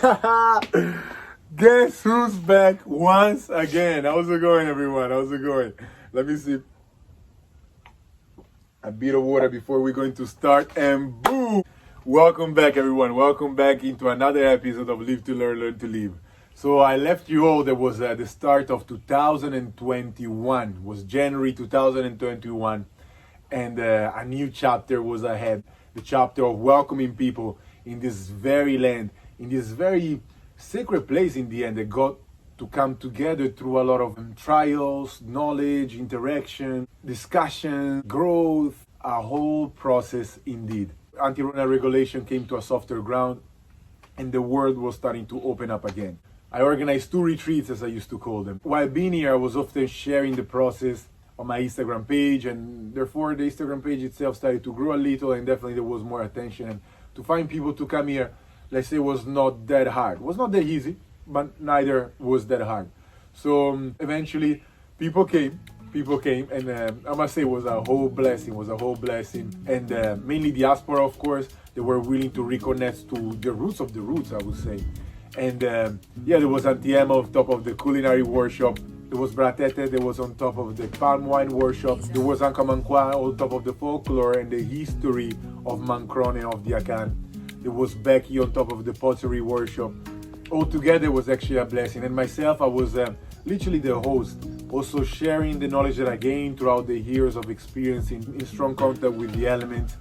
Guess who's back once again? How's it going, everyone? How's it going? Let me see. A bit of water before we're going to start, and boom! Welcome back, everyone. Welcome back into another episode of Live to Learn, Learn to Live. So I left you all. That was the start of 2021. It was January 2021, and a new chapter was ahead. The chapter of welcoming people in this very land, in this very sacred place in the end that got to come together through a lot of trials, knowledge, interaction, discussion, growth, a whole process indeed. Anti-Rona regulation came to a softer ground and the world was starting to open up again. I organized 2 retreats, as I used to call them. While being here, I was often sharing the process on my Instagram page, and therefore the Instagram page itself started to grow a little, and definitely there was more attention. And to find people to come here, let's say, was not that hard. It was not that easy, but neither was that hard. So eventually people came, and I must say it was a whole blessing, and mainly diaspora, of course. They were willing to reconnect to the roots of the roots, I would say. And there was Antiema on top of the culinary workshop. There was Bratete, there was on top of the palm wine workshop. There was Mankrong on top of the folklore and the history of Mankrong and of the Akan. There was Becky on top of the pottery workshop. Altogether was actually a blessing. And myself, I was literally the host, also sharing the knowledge that I gained throughout the years of experience in strong contact with the elements.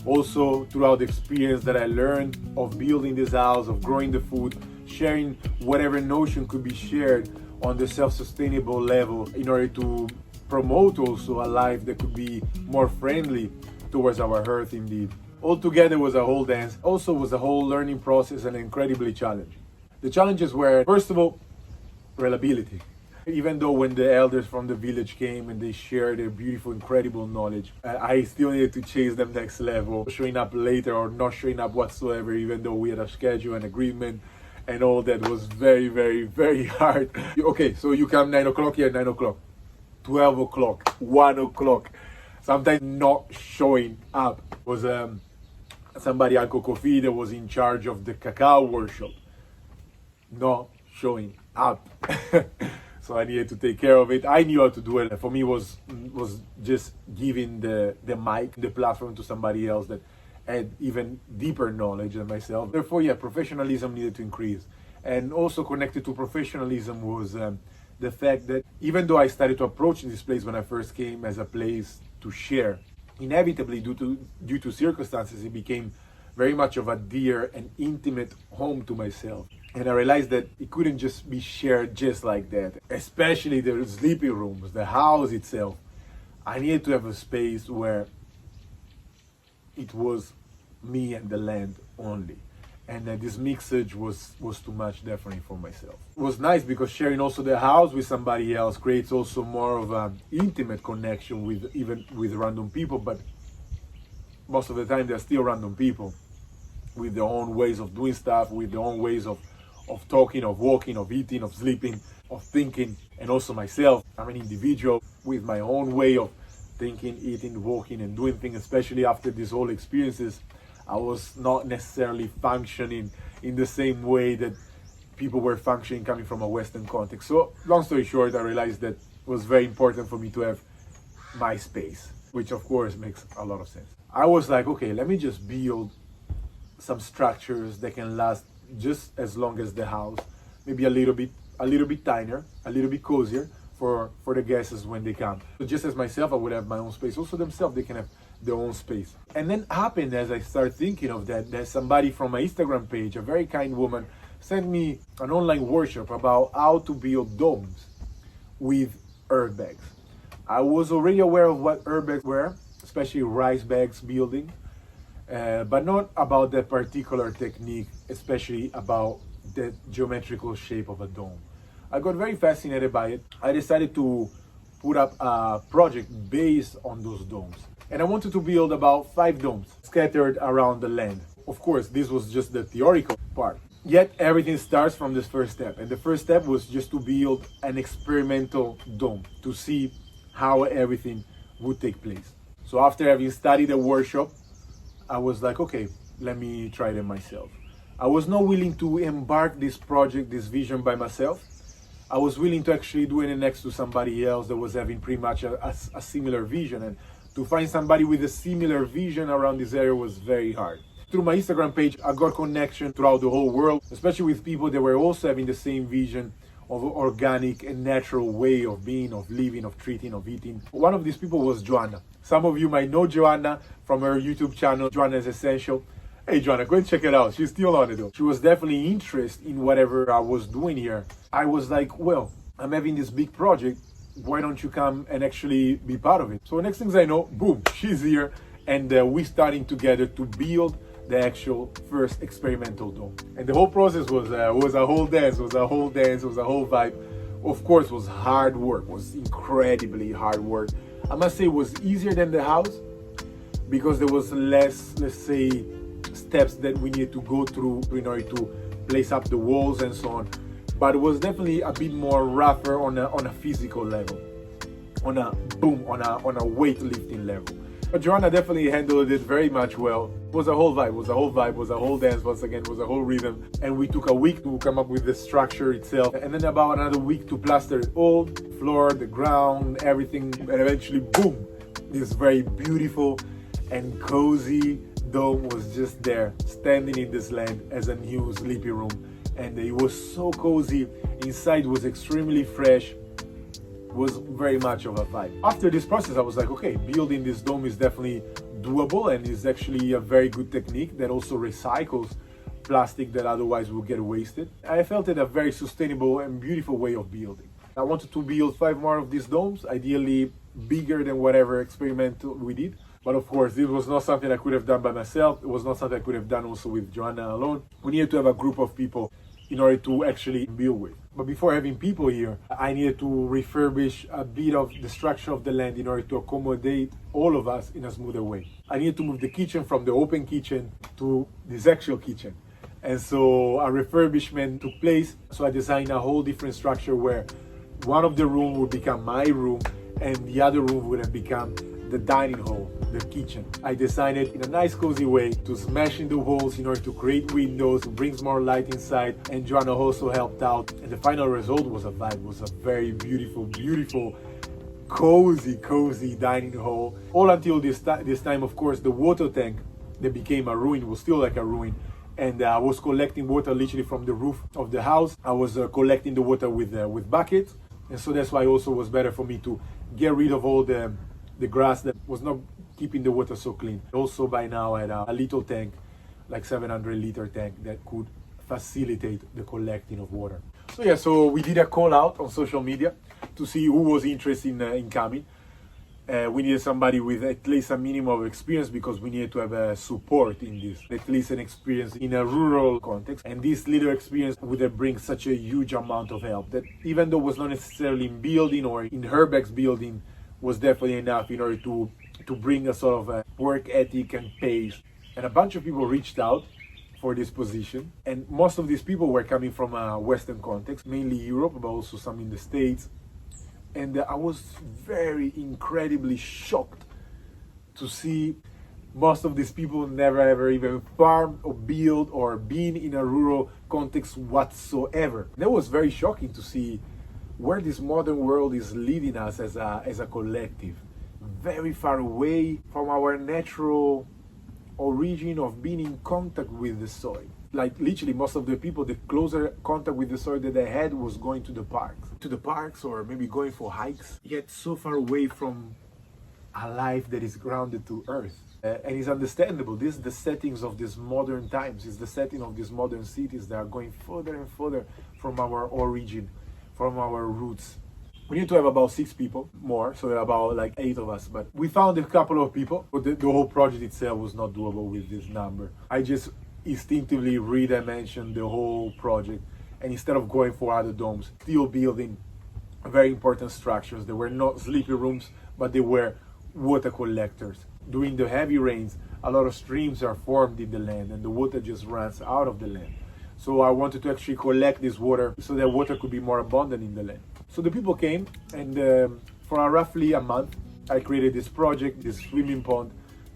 Also throughout the experience that I learned of building this house, of growing the food, sharing whatever notion could be shared on the self-sustainable level in order to promote also a life that could be more friendly towards our earth indeed. Altogether was a whole dance. Also was a whole learning process and incredibly challenging. The challenges were, first of all, reliability. Even though when the elders from the village came and they shared their beautiful, incredible knowledge, I still needed to chase them next level. Showing up later or not showing up whatsoever, even though we had a schedule and agreement and all that, was very, very, very hard. Okay, so you come 9 o'clock here, 9 o'clock, 12 o'clock, 1 o'clock. Sometimes not showing up. It was somebody, Uncle Kofi, that was in charge of the cacao workshop, not showing up. So I needed to take care of it. I knew how to do it. For me, was just giving the mic, the platform to somebody else that had even deeper knowledge than myself. Therefore, professionalism needed to increase. And also connected to professionalism was the fact that even though I started to approach this place when I first came as a place to share, inevitably due to circumstances, it became very much of a dear and intimate home to myself. And I realized that it couldn't just be shared just like that, especially the sleeping rooms, the house itself. I needed to have a space where it was me and the land only. And this mixage was too much definitely for myself. It was nice because sharing also the house with somebody else creates also more of an intimate connection with random people, but most of the time they're still random people with their own ways of doing stuff, with their own ways of talking, of walking, of eating, of sleeping, of thinking. And also myself, I'm an individual with my own way of thinking, eating, walking, and doing things. Especially after these whole experiences, I was not necessarily functioning in the same way that people were functioning coming from a Western context. So long story short, I realized that it was very important for me to have my space, which of course makes a lot of sense. I was like, okay, let me just build some structures that can last just as long as the house, maybe a little bit tinier, a little bit cozier for the guests when they come. So just as myself, I would have my own space. Also themselves, they can have their own space. And then happened as I started thinking of that somebody from my Instagram page, a very kind woman, sent me an online workshop about how to build domes with earth bags. I was already aware of what earth bags were, especially rice bags building. But not about that particular technique, especially about the geometrical shape of a dome. I got very fascinated by it. I decided to put up a project based on those domes. And I wanted to build about 5 domes scattered around the land. Of course, this was just the theoretical part. Yet everything starts from this first step. And the first step was just to build an experimental dome to see how everything would take place. So after having studied the workshop, I was like, okay, let me try them myself. I was not willing to embark this project, this vision by myself. I was willing to actually do it next to somebody else that was having pretty much a similar vision. And to find somebody with a similar vision around this area was very hard. Through my Instagram page, I got connection throughout the whole world, especially with people that were also having the same vision of organic and natural way of being, of living, of treating, of eating. One of these people was Joanna. Some of you might know Joanna from her YouTube channel, Joanna's Essential. Hey Joanna, go and check it out. She's still on it though. She was definitely interested in whatever I was doing here. I was like, well, I'm having this big project. Why don't you come and actually be part of it? So next things I know, boom, she's here, and we're starting together to build the actual first experimental dome. And the whole process was a whole dance, was a whole vibe. Of course, was hard work, was incredibly hard work. I must say it was easier than the house because there was less, let's say, steps that we needed to go through in order to place up the walls and so on. But it was definitely a bit more rougher on a physical level, on a weightlifting level. But Joanna definitely handled it very much well. It was a whole vibe, was a whole dance once again, was a whole rhythm. And we took a week to come up with the structure itself. And then about another week to plaster it all, floor, the ground, everything. And eventually, boom, this very beautiful and cozy dome was just there, standing in this land as a new sleepy room. And it was so cozy. Inside was extremely fresh. Was very much of a vibe. After this process, I was like, okay, building this dome is definitely doable and is actually a very good technique that also recycles plastic that otherwise will get wasted. I felt it a very sustainable and beautiful way of building. I wanted to build 5 more of these domes, ideally bigger than whatever experiment we did. But of course, this was not something I could have done by myself. It was not something I could have done also with Joanna alone. We needed to have a group of people in order to actually build with. But before having people here, I needed to refurbish a bit of the structure of the land in order to accommodate all of us in a smoother way. I needed to move the kitchen from the open kitchen to this actual kitchen. And so a refurbishment took place. So I designed a whole different structure where one of the rooms would become my room and the other room would have become the dining hall, the kitchen. I designed it in a nice cozy way to smash in the walls in order to create windows, to bring more light inside, and Joanna also helped out. And the final result was a vibe, was a very beautiful, cozy dining hall. All until this time, of course, the water tank that became a ruin was still like a ruin. And I was collecting water literally from the roof of the house. I was collecting the water with buckets. And so that's why it also was better for me to get rid of all the grass that was not keeping the water so clean. Also by now I had a little tank, like 700-liter tank that could facilitate the collecting of water. So yeah, so we did a call out on social media to see who was interested in coming. We needed somebody with at least a minimum of experience because we needed to have a support in this, at least an experience in a rural context. And this little experience would bring such a huge amount of help that even though it was not necessarily in building or in Herbeck's building, was definitely enough in order to bring a sort of a work ethic and pace. And a bunch of people reached out for this position. And most of these people were coming from a Western context, mainly Europe, but also some in the States. And I was very incredibly shocked to see most of these people never ever even farmed or built or been in a rural context whatsoever. And that was very shocking to see where this modern world is leading us as a collective, very far away from our natural origin of being in contact with the soil. Like literally most of the people, the closer contact with the soil that they had was going to the parks or maybe going for hikes, yet so far away from a life that is grounded to earth. And it's understandable. This is the settings of these modern times. It's the setting of these modern cities that are going further and further from our origin, from our roots. We need to have about 6 people more, so about like 8 of us. But we found a couple of people, but the whole project itself was not doable with this number. I just instinctively redimensioned the whole project, and instead of going for other domes, still building very important structures. They were not sleepy rooms, but they were water collectors. During the heavy rains, a lot of streams are formed in the land, and the water just runs out of the land. So I wanted to actually collect this water so that water could be more abundant in the land. So the people came, and for roughly a month, I created this project, this swimming pond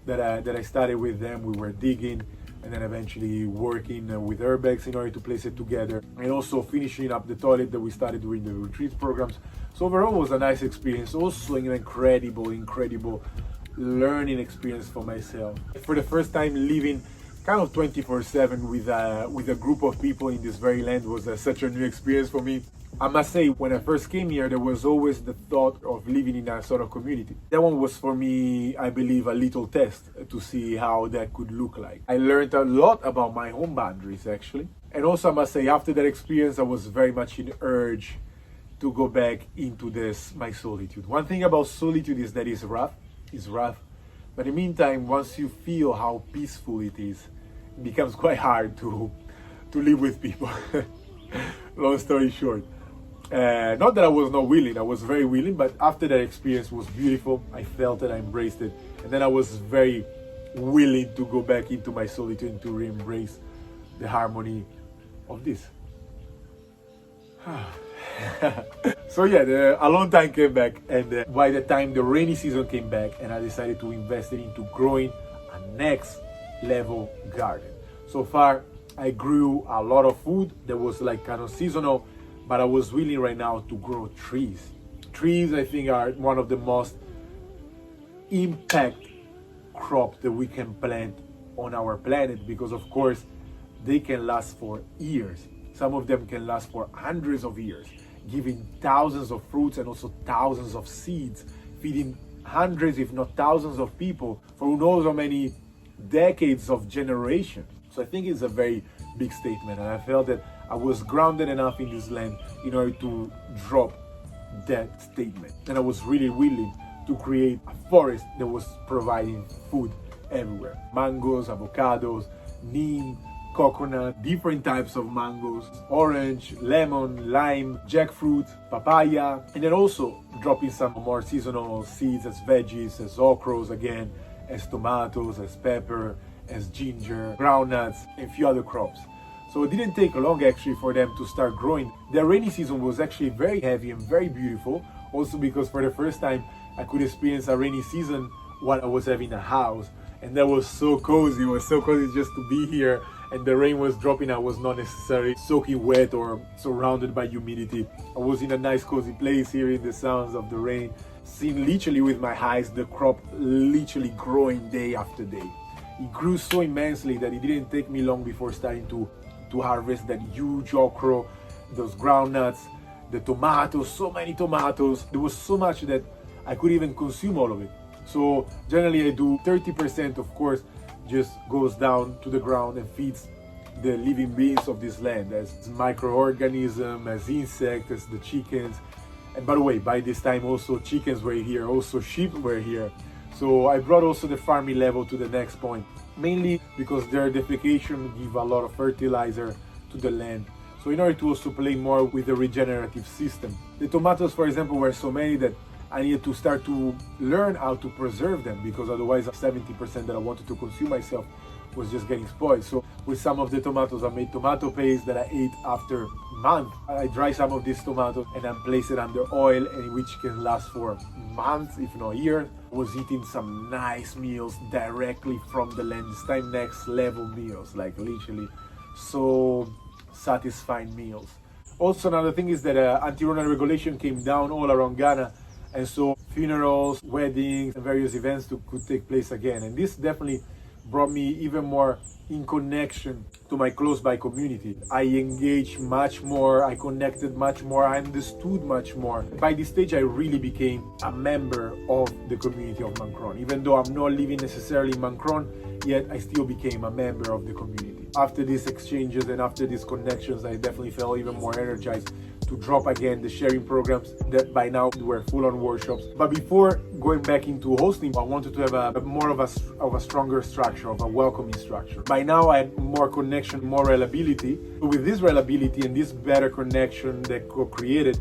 that I started with them. We were digging, and then eventually working with urbex in order to place it together, and also finishing up the toilet that we started during the retreat programs. So overall, it was a nice experience, also an incredible learning experience for myself. For the first time living kind of 24/7 with a group of people in this very land was such a new experience for me. I must say, when I first came here, there was always the thought of living in a sort of community. That one was for me, I believe, a little test to see how that could look like. I learned a lot about my own boundaries, actually. And also, I must say, after that experience, I was very much in urge to go back into my solitude. One thing about solitude is that it's rough. But in the meantime, once you feel how peaceful it is, it becomes quite hard to live with people. Long story short. Not that I was not willing, I was very willing, but after that experience was beautiful. I felt it, I embraced it, and then I was very willing to go back into my solitude and to re-embrace the harmony of this. So yeah, a long time came back, and by the time the rainy season came back, and I decided to invest into growing a next level garden. So far, I grew a lot of food that was like kind of seasonal, but I was willing right now to grow trees. Trees, I think, are one of the most impact crops that we can plant on our planet, because of course they can last for years. Some of them can last for hundreds of years, giving thousands of fruits and also thousands of seeds, feeding hundreds if not thousands of people for who knows how many decades of generations. So I think it's a very big statement, and I felt that I was grounded enough in this land in order to drop that statement. And I was really willing to create a forest that was providing food everywhere. Mangoes, avocados, neem, coconut, different types of mangoes, orange, lemon, lime, jackfruit, papaya, and then also dropping some more seasonal seeds as veggies, as okras again, as tomatoes, as pepper, as ginger, groundnuts, and a few other crops. So it didn't take long actually for them to start growing. The rainy season was actually very heavy and very beautiful, also because for the first time I could experience a rainy season while I was having a house, and that was so cozy. It was so cozy just to be here, and the rain was dropping. I was not necessarily soaking wet or surrounded by humidity. I was in a nice cozy place, hearing the sounds of the rain, seeing literally with my eyes the crop literally growing day after day. It grew so immensely that it didn't take me long before starting to harvest that huge okra, those groundnuts, the tomatoes, so many tomatoes. There was so much that I could even consume all of it. So generally I do 30%, of course, just goes down to the ground and feeds the living beings of this land, as microorganisms, as insects, as the chickens. And by the way, by this time also chickens were here, also sheep were here. So I brought also the farming level to the next point, mainly because their defecation give a lot of fertilizer to the land. So in order to also play more with the regenerative system. The tomatoes, for example, were so many that I needed to start to learn how to preserve them, because otherwise 70% that I wanted to consume myself was just getting spoiled. So with some of the tomatoes, I made tomato paste that I ate after a month. I dry some of these tomatoes and then place it under oil, and which can last for months, if not a year. I was eating some nice meals directly from the land, this time next level meals, like literally so satisfying meals. Also, another thing is that anti-Rona regulation came down all around Ghana, and so funerals, weddings, and various events could take place again. And this definitely brought me even more in connection to my close by community. I engaged much more, I connected much more, I understood much more. By this stage, I really became a member of the community of Mankrong. Even though I'm not living necessarily in Mankrong, yet I still became a member of the community. After these exchanges and after these connections, I definitely felt even more energized to drop again the sharing programs that by now were full-on workshops. But before going back into hosting, I wanted to have a more of a stronger structure, of a welcoming structure. By now I had more connection, more reliability. So with this reliability and this better connection that co-created,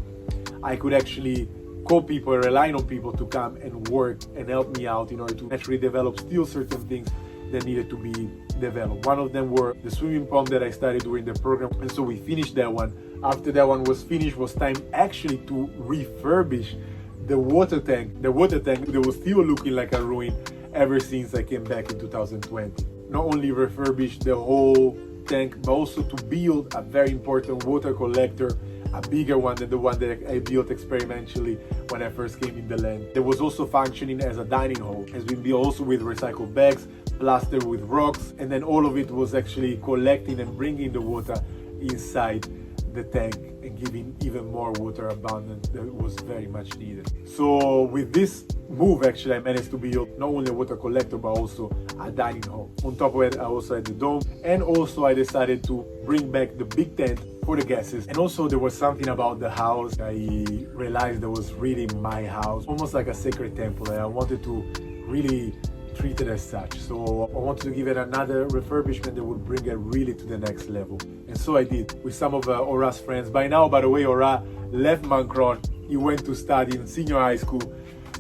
I could actually call people, relying on people to come and work and help me out in order to actually develop still certain things that needed to be developed. One of them were the swimming pond that I started during the program, and so we finished that one. After that one was finished, was time actually to refurbish the water tank. The water tank that was still looking like a ruin ever since I came back in 2020. not only refurbish the whole tank, but also to build a very important water collector, a bigger one than the one that I built experimentally when I first came in the land. It was also functioning as a dining hall. It's been built also with recycled bags, plastered with rocks, and then all of it was actually collecting and bringing the water inside the tank and giving even more water abundance that was very much needed. So with this move, actually, I managed to build not only a water collector but also a dining hall. On top of it, I also had the dome, and also I decided to bring back the big tent for the guests. And also there was something about the house. I realized that was really my house, almost like a sacred temple, and I wanted to really treat it as such. So I wanted to give it another refurbishment that would bring it really to the next level. And so I did with some of Ora's friends. By now, by the way, Ora left Mankrong. He went to study in senior high school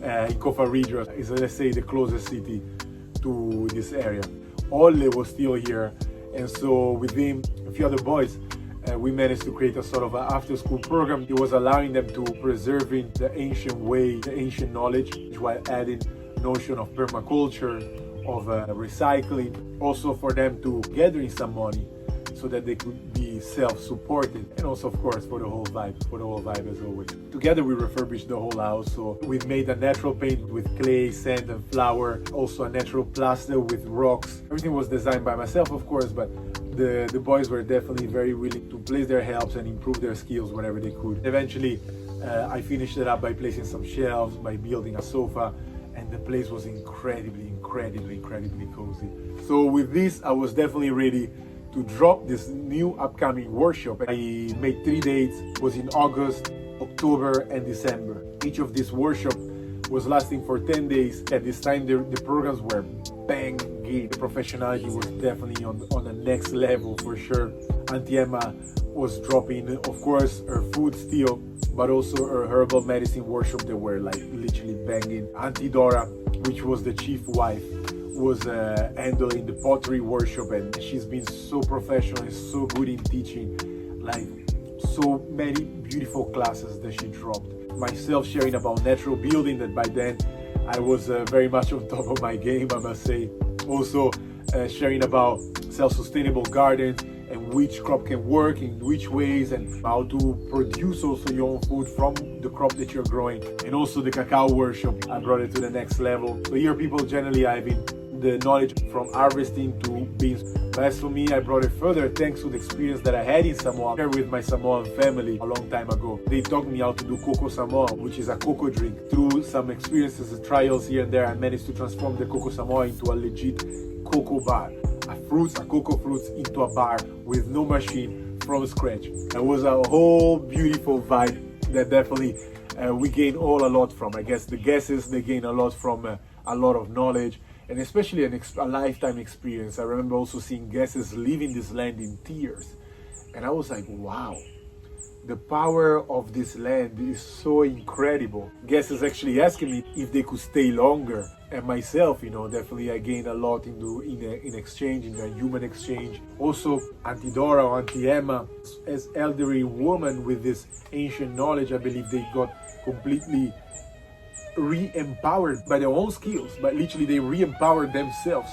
in Kofa Ridra. It's, let's say, the closest city to this area. Ole was still here. And so with him, a few other boys, we managed to create a sort of an after-school program. It was allowing them to preserving the ancient way, the ancient knowledge, while adding notion of permaculture, of recycling, also for them to gather in some money so that they could be self-supported, and also of course for the whole vibe as always. Together we refurbished the whole house. So we've made a natural paint with clay, sand and flour, also a natural plaster with rocks. Everything was designed by myself, of course, but the boys were definitely very willing to place their helps and improve their skills whenever they could. Eventually I finished it up by placing some shelves, by building a sofa, and the place was incredibly cozy. So with this, I was definitely ready to drop this new upcoming workshop. I made 3 dates. It was in August, October and December. Each of these workshops was lasting for 10 days. At this time, the programs were banging. The professionality was definitely on the next level for sure. Auntie Emma was dropping, of course, her food still, but also her herbal medicine workshop that were like literally banging. Auntie Dora, which was the chief wife, was handling the pottery workshop, and she's been so professional and so good in teaching, like so many beautiful classes that she dropped. Myself sharing about natural building, that by then I was very much on top of my game, I must say. Also sharing about self-sustainable gardens and which crop can work in which ways, and how to produce also your own food from the crop that you're growing. And also the cacao workshop, I brought it to the next level. So here people generally having the knowledge from harvesting to beans. But as for me, I brought it further thanks to the experience that I had in Samoa with my Samoan family a long time ago. They taught me how to do cocoa Samoa, which is a cocoa drink. Through some experiences and trials here and there, I managed to transform the cocoa Samoa into a legit cocoa bar. A cocoa fruits into a bar with no machine, from scratch. It was a whole beautiful vibe that definitely we gained all a lot from. I guess the guests, they gain a lot from a lot of knowledge, and especially a lifetime experience. I remember also seeing guests leaving this land in tears, and I was like, wow, the power of this land is so incredible. Guests actually asking me if they could stay longer, and myself, definitely I gained a lot in exchange, in the human exchange. Also, Auntie Dora or Auntie Emma, as elderly women with this ancient knowledge, I believe they got completely re-empowered by their own skills, but literally they re-empowered themselves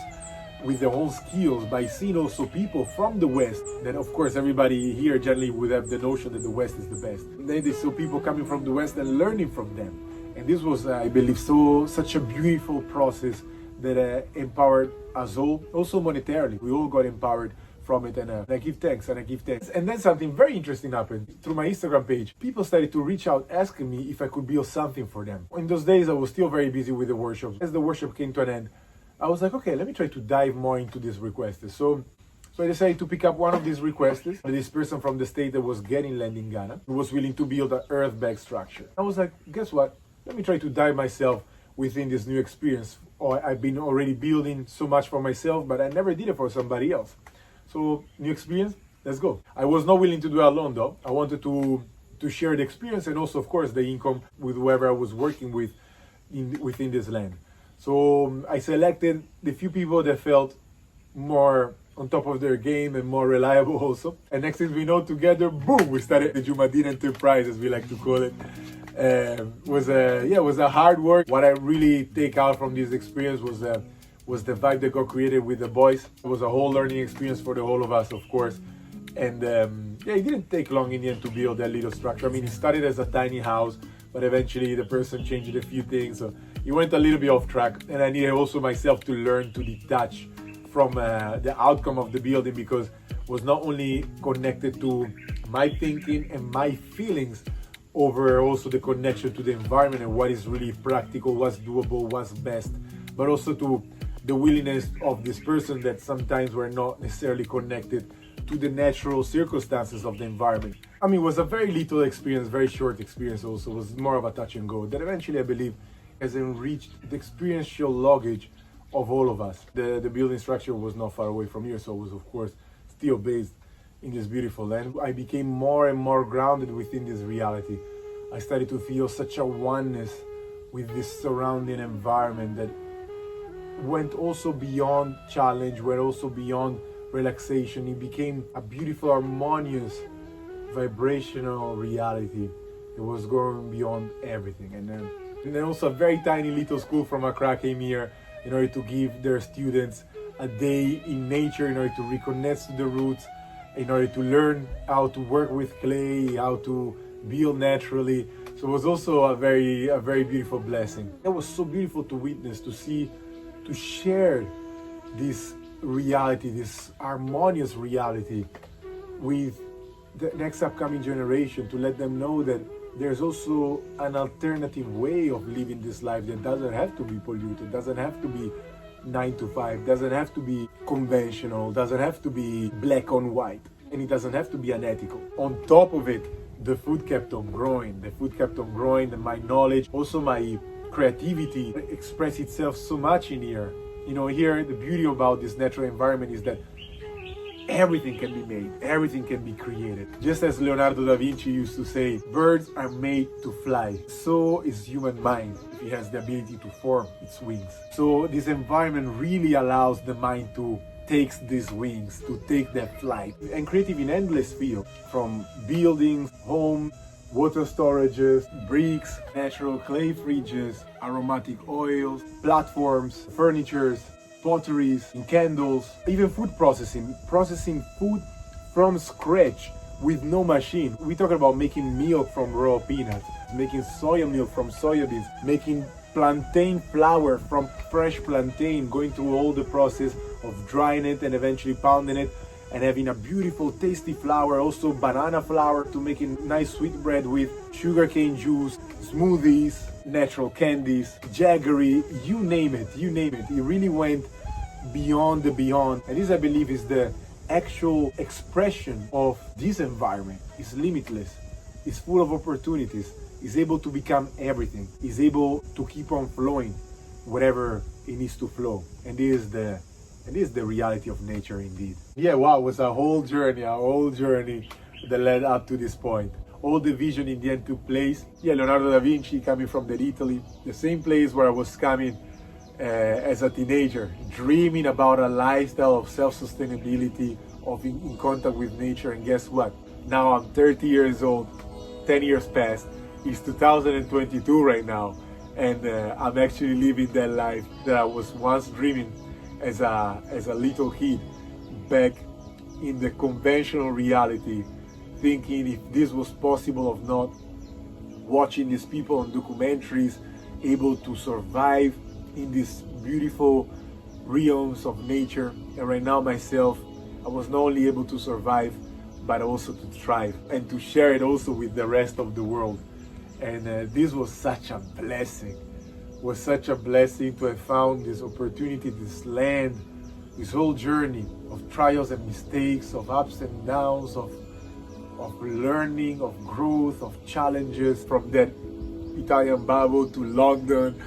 with their own skills by seeing also people from the West. Then of course everybody here generally would have the notion that the West is the best. And then they saw people coming from the West and learning from them. And this was, I believe, such a beautiful process that empowered us all, also monetarily. We all got empowered from it, and I give thanks. And then something very interesting happened. Through my Instagram page, people started to reach out asking me if I could build something for them. In those days, I was still very busy with the workshop. As the workshop came to an end, I was like, okay, let me try to dive more into these requests. So I decided to pick up one of these requests. This person from the state that was getting land in Ghana, who was willing to build an earth bag structure. I was like, guess what? Let me try to dive myself within this new experience. I've been already building so much for myself, but I never did it for somebody else. So new experience, let's go. I was not willing to do it alone though. I wanted to share the experience and also of course the income with whoever I was working with within this land. So I selected the few people that felt more on top of their game and more reliable also. And next thing we know, together, boom, we started the Jumadin Enterprise, as we like to call it. It was a hard work. What I really take out from this experience was was the vibe that got created with the boys. It was a whole learning experience for the whole of us, of course. And yeah, it didn't take long in the end to build that little structure. I mean, it started as a tiny house, but eventually the person changed a few things. So it went a little bit off track. And I needed also myself to learn to detach from the outcome of the building, because it was not only connected to my thinking and my feelings over also the connection to the environment and what is really practical, what's doable, what's best, but also to the willingness of this person that sometimes we're not necessarily connected to the natural circumstances of the environment. I mean, it was a very little experience, very short experience also. It was more of a touch and go that eventually I believe has enriched the experiential luggage of all of us. The building structure was not far away from here, so it was of course still based in this beautiful land. I became more and more grounded within this reality. I started to feel such a oneness with this surrounding environment that went also beyond challenge, went also beyond relaxation. It became a beautiful, harmonious, vibrational reality that was going beyond everything. And then also a very tiny little school from Accra came here in order to give their students a day in nature, in order to reconnect to the roots, in order to learn how to work with clay, how to build naturally. So it was also a very beautiful blessing. It was so beautiful to witness, to see, to share this reality, this harmonious reality with the next upcoming generation, to let them know that there's also an alternative way of living this life that doesn't have to be polluted, doesn't have to be 9 to 5, doesn't have to be conventional, doesn't have to be black on white, and it doesn't have to be unethical. On top of it, the food kept on growing. The food kept on growing, and my knowledge, also my creativity expressed itself so much in here. You know, here the beauty about this natural environment is that everything can be made, everything can be created. Just as Leonardo da Vinci used to say, birds are made to fly. So is human mind, if it has the ability to form its wings. So this environment really allows the mind to take these wings, to take that flight, and creative in endless fields, from buildings, homes, water storages, bricks, natural clay fridges, aromatic oils, platforms, furnitures, potteries, and candles, even food processing food from scratch with no machine. We talk about making milk from raw peanuts, making soya milk from soybeans, making plantain flour from fresh plantain, going through all the process of drying it and eventually pounding it and having a beautiful tasty flour, also banana flour, to making nice sweet bread with sugarcane juice, smoothies, natural candies, jaggery, you name it. It really went beyond the beyond. And this, I believe, is the actual expression of this environment. It's limitless, it's full of opportunities, it's able to become everything, it's able to keep on flowing whatever it needs to flow. And this is the reality of nature indeed. Yeah, wow, it was a whole journey that led up to this point. All the vision in the end took place. Yeah, Leonardo da Vinci coming from Italy, the same place where I was coming as a teenager, dreaming about a lifestyle of self-sustainability, of in contact with nature. And guess what? Now I'm 30 years old, 10 years passed. It's 2022 right now, and I'm actually living that life that I was once dreaming as a little kid, back in the conventional reality, thinking if this was possible or not, watching these people on documentaries able to survive in these beautiful realms of nature. And right now myself, I was not only able to survive, but also to thrive and to share it also with the rest of the world. And this was such a blessing. Was such a blessing to have found this opportunity, this land, this whole journey of trials and mistakes, of ups and downs, of learning, of growth, of challenges, from that Italian bubble to London,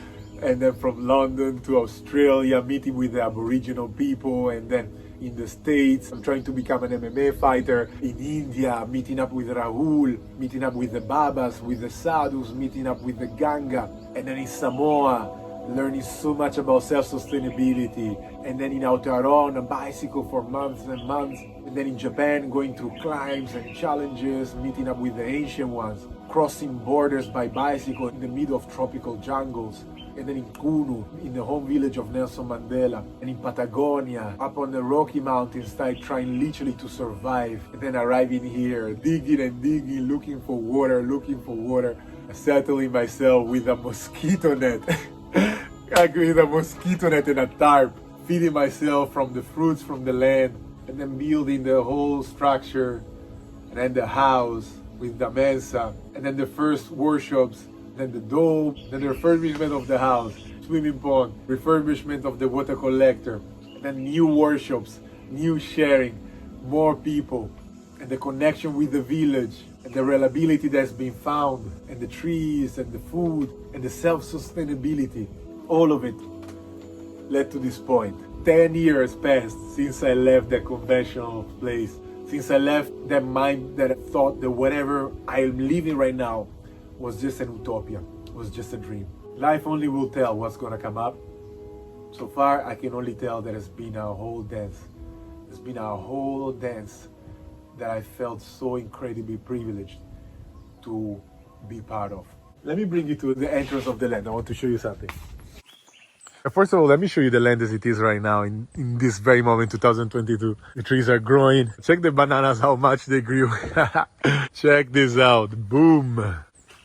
and then from London to Australia, meeting with the Aboriginal people, and then in the States, I'm trying to become an MMA fighter. In India, meeting up with Rahul, meeting up with the Babas, with the Sadhus, meeting up with the Ganga. And then in Samoa, learning so much about self-sustainability. And then in Aotearoa on a bicycle for months and months. And then in Japan, going through climbs and challenges, meeting up with the ancient ones. Crossing borders by bicycle in the middle of tropical jungles. and then in Kunu, in the home village of Nelson Mandela, and in Patagonia, up on the Rocky Mountains, like trying literally to survive, and then arriving here, digging and digging, looking for water, settling myself with a mosquito net, with a mosquito net and a tarp, feeding myself from the fruits from the land, and then building the whole structure, and then the house with the mensa, and then the first workshops, then the dome, then the refurbishment of the house, swimming pond, refurbishment of the water collector, and then new workshops, new sharing, more people, and the connection with the village, and the reliability that's been found, and the trees, and the food, and the self-sustainability. All of it led to this point. 10 years passed since I left that conventional place, since I left that mind that thought that whatever I am living right now was just an utopia, was just a dream. Life only will tell what's gonna come up. So far, I can only tell that it's been a whole dance. It's been a whole dance that I felt so incredibly privileged to be part of. Let me bring you to the entrance of the land. I want to show you something. First of all, let me show you the land as it is right now in this very moment, 2022. The trees are growing. Check the bananas, how much they grew. Check this out. Boom.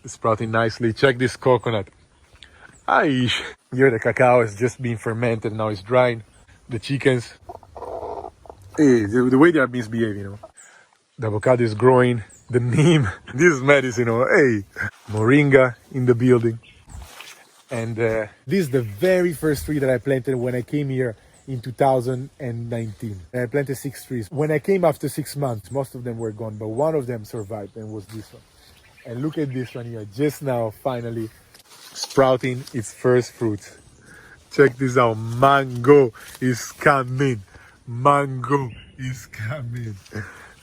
It's sprouting nicely. Check this coconut. Aish. Here the cacao is just being fermented. Now it's drying. The chickens. Hey, the way they are misbehaving, you know. The avocado is growing. The neem. This is medicine, you know. Hey. Moringa in the building. And this is the very first tree that I planted when I came here in 2019. And I planted 6 trees. When I came after 6 months, most of them were gone, but one of them survived and was this one. And look at this one here, just now, finally sprouting its first fruits. Check this out, mango is coming. Mango is coming.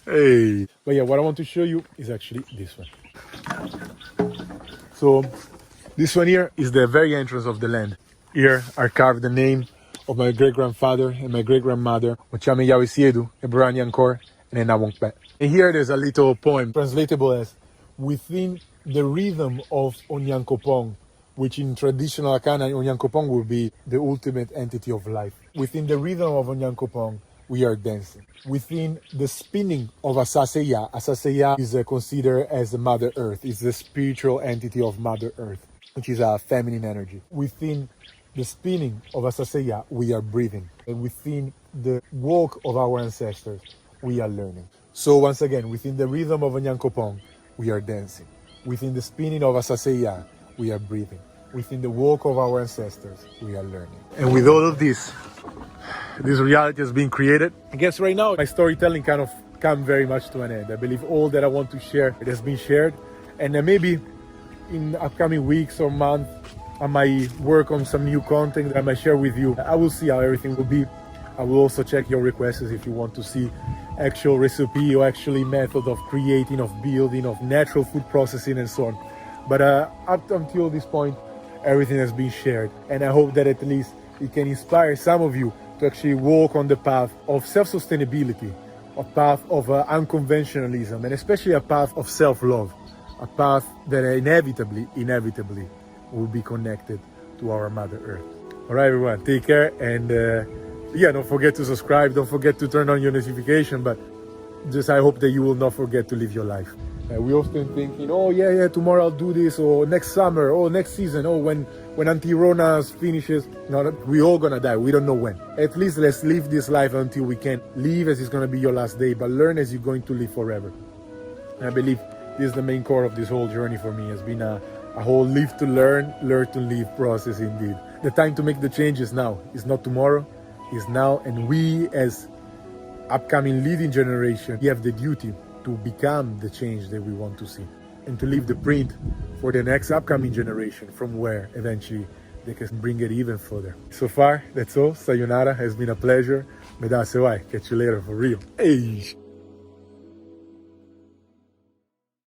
Hey. But yeah, what I want to show you is actually this one. So, this one here is the very entrance of the land. Here are carved the name of my great-grandfather and my great-grandmother, Ochame Yawesiedu, Ebrani Ankor, and Enawongpe. And here there's a little poem translatable as, within the rhythm of Onyankopong, which in traditional Akana, Onyankopong will be the ultimate entity of life. Within the rhythm of Onyankopong, we are dancing. Within the spinning of Asaseya is considered as the Mother Earth. It's the spiritual entity of Mother Earth, which is a feminine energy. Within the spinning of Asaseya, we are breathing. And within the walk of our ancestors, we are learning. So once again, within the rhythm of Onyankopong, we are dancing. Within the spinning of Asaseya, we are breathing. Within the walk of our ancestors, we are learning. And with all of this reality has been created. I guess right now, my storytelling kind of come very much to an end. I believe all that I want to share, it has been shared. And maybe in upcoming weeks or months, I might work on some new content that I might share with you. I will see how everything will be. I will also check your requests if you want to see actual recipe or actually method of creating, of building, of natural food processing and so on. But up until this point, everything has been shared. And I hope that at least it can inspire some of you to actually walk on the path of self-sustainability, a path of unconventionalism, and especially a path of self-love. A path that inevitably will be connected to our Mother Earth. All right, everyone, take care. And yeah, don't forget to subscribe. Don't forget to turn on your notification. But just I hope that you will not forget to live your life. We often think, oh, yeah, tomorrow I'll do this, or next summer, or next season, or when Auntie Rona finishes. No, we're all gonna die. We don't know when. At least let's live this life until we can. Live as it's gonna be your last day, but learn as you're going to live forever. And I believe this is the main core of this whole journey for me. It's been a whole live to learn to live process indeed. The time to make the change is now. It's not tomorrow, it's now. And we as upcoming leading generation, we have the duty to become the change that we want to see and to leave the print for the next upcoming generation from where eventually they can bring it even further. So far, that's all. Sayonara, has been a pleasure. Medase, catch you later for real. Hey.